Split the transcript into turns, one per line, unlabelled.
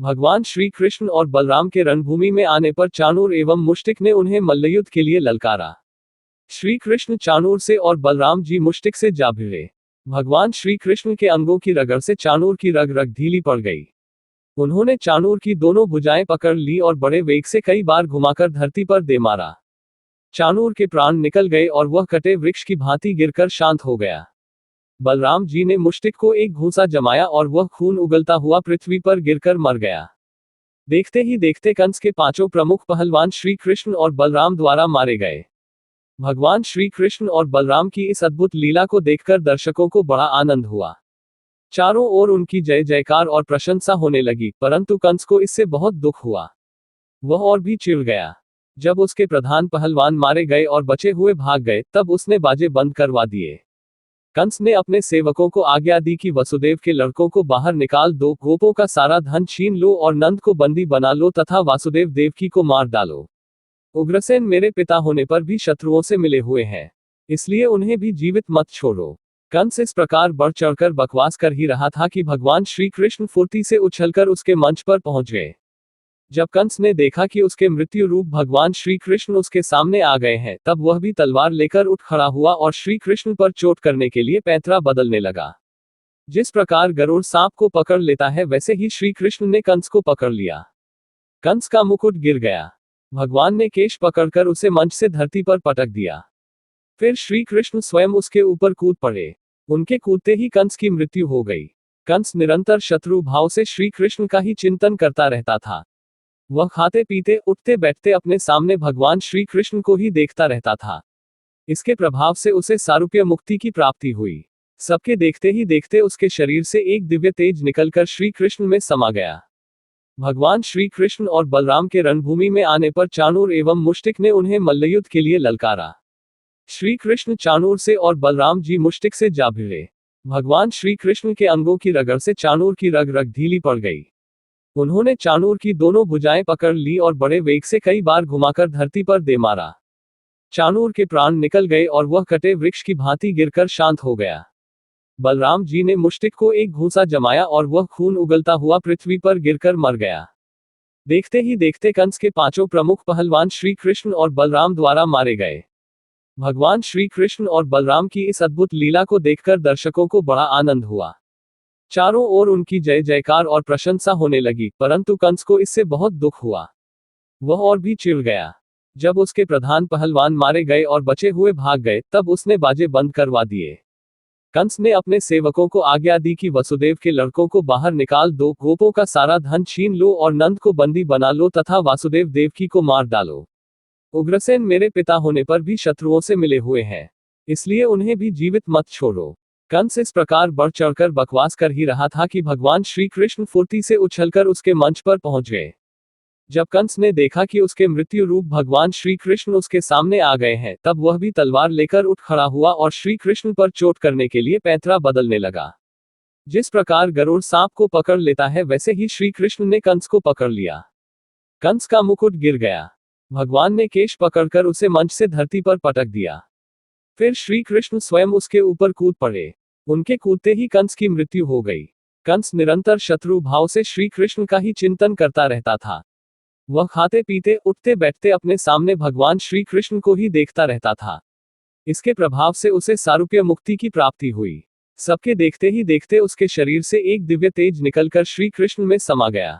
भगवान श्री कृष्ण और बलराम के रणभूमि में आने पर चाणूर एवं मुष्टिक ने उन्हें मल्लयुद्ध के लिए ललकारा। श्री कृष्ण चाणूर से और बलराम जी मुष्टिक से जा भिड़े। भगवान श्री कृष्ण के अंगों की रगड़ से चाणूर की रग रग ढीली पड़ गई। उन्होंने चाणूर की दोनों भुजाएं पकड़ ली और बड़े वेग से कई बार घुमाकर धरती पर दे मारा। चाणूर के प्राण निकल गए और वह कटे वृक्ष की भांति गिरकर शांत हो गया। बलराम जी ने मुष्टिक को एक घूंसा जमाया और वह खून उगलता हुआ पृथ्वी पर गिरकर मर गया। देखते ही देखते कंस के पांचों प्रमुख पहलवान श्री कृष्ण और बलराम द्वारा मारे गए। भगवान श्री कृष्ण और बलराम की इस अद्भुत लीला को देखकर दर्शकों को बड़ा आनंद हुआ। चारों ओर उनकी जय जयकार और प्रशंसा होने लगी, परंतु कंस को इससे बहुत दुख हुआ। वह और भी चिढ़ गया। जब उसके प्रधान पहलवान मारे गए और बचे हुए भाग गए, तब उसने बाजे बंद करवा दिए। कंस ने अपने सेवकों को आज्ञा दी कि वसुदेव के लड़कों को बाहर निकाल दो, गोपों का सारा धन छीन लो और नंद को बंदी बना लो तथा वासुदेव देवकी को मार डालो। उग्रसेन मेरे पिता होने पर भी शत्रुओं से मिले हुए हैं, इसलिए उन्हें भी जीवित मत छोड़ो। कंस इस प्रकार बढ़ चढ़कर बकवास कर ही रहा था कि भगवान श्री कृष्ण फुर्ती से उछलकर उसके मंच पर पहुंच गए। जब कंस ने देखा कि उसके मृत्यु रूप भगवान श्री कृष्ण उसके सामने आ गए हैं, तब वह भी तलवार लेकर उठ खड़ा हुआ और श्री कृष्ण पर चोट करने के लिए पैंतरा बदलने लगा। जिस प्रकार गरुड़ सांप को पकड़ लेता है, वैसे ही श्री कृष्ण ने कंस को पकड़ लिया। कंस का मुकुट गिर गया। भगवान ने केश पकड़कर उसे मंच से धरती पर पटक दिया। फिर श्री कृष्ण स्वयं उसके ऊपर कूद पड़े। उनके कूदते ही कंस की मृत्यु हो गई। कंस निरंतर शत्रु भाव से श्री कृष्ण का ही चिंतन करता रहता था। वह खाते पीते उठते बैठते अपने सामने भगवान श्री कृष्ण को ही देखता रहता था। इसके प्रभाव से उसे सारूप्य मुक्ति की प्राप्ति हुई। सबके देखते ही देखते उसके शरीर से एक दिव्य तेज निकलकर श्री कृष्ण में समा गया। भगवान श्री कृष्ण और बलराम के रणभूमि में आने पर चाणूर एवं मुष्टिक ने उन्हें मल्लयुद्ध के लिए ललकारा। श्री कृष्ण चाणूर से और बलराम जी मुष्टिक से जा भिड़े। भगवान श्री कृष्ण के अंगों की रगड़ से चाणूर की रग रग ढीली पड़ गई। उन्होंने चाणूर की दोनों भुजाएं पकड़ ली और बड़े वेग से कई बार घुमाकर धरती पर दे मारा। चाणूर के प्राण निकल गए और वह कटे वृक्ष की भांति गिरकर शांत हो गया। बलराम जी ने मुष्टिक को एक घूंसा जमाया और वह खून उगलता हुआ पृथ्वी पर गिरकर मर गया। देखते ही देखते कंस के पांचों प्रमुख पहलवान श्री कृष्ण और बलराम द्वारा मारे गए। भगवान श्री कृष्ण और बलराम की इस अद्भुत लीला को देखकर दर्शकों को बड़ा आनंद हुआ। चारों ओर उनकी जय जयकार और प्रशंसा होने लगी, परंतु कंस को इससे बहुत दुख हुआ। वह और भी चिढ़ गया। जब उसके प्रधान पहलवान मारे गए और बचे हुए भाग गए, तब उसने बाजे बंद करवा दिए। कंस ने अपने सेवकों को आज्ञा दी कि वसुदेव के लड़कों को बाहर निकाल दो, गोपों का सारा धन छीन लो और नंद को बंदी बना लो तथा वासुदेव देवकी को मार डालो। उग्रसेन मेरे पिता होने पर भी शत्रुओं से मिले हुए हैं, इसलिए उन्हें भी जीवित मत छोड़ो। कंस इस प्रकार बढ़ चढ़कर बकवास कर ही रहा था कि भगवान श्री कृष्ण फुर्ती से उछलकर उसके मंच पर पहुंच गए। जब कंस ने देखा कि उसके मृत्यु रूप भगवान श्री कृष्ण उसके सामने आ गए हैं, तब वह भी तलवार लेकर उठ खड़ा हुआ और श्री कृष्ण पर चोट करने के लिए पैंतरा बदलने लगा। जिस प्रकार गरुड़ सांप को पकड़ लेता है, वैसे ही श्री कृष्ण ने कंस को पकड़ लिया। कंस का मुकुट गिर गया। भगवान ने केश पकड़कर उसे मंच से धरती पर पटक दिया। फिर श्री कृष्ण स्वयं उसके ऊपर कूद पड़े। उनके कूदते ही कंस की मृत्यु हो गई। कंस निरंतर शत्रु भाव से श्री कृष्ण का ही चिंतन करता रहता था। वह खाते पीते उठते बैठते अपने सामने भगवान श्री कृष्ण को ही देखता रहता था। इसके प्रभाव से उसे सारूप्य मुक्ति की प्राप्ति हुई। सबके देखते ही देखते उसके शरीर से एक दिव्य तेज निकलकर श्री कृष्ण में समा गया।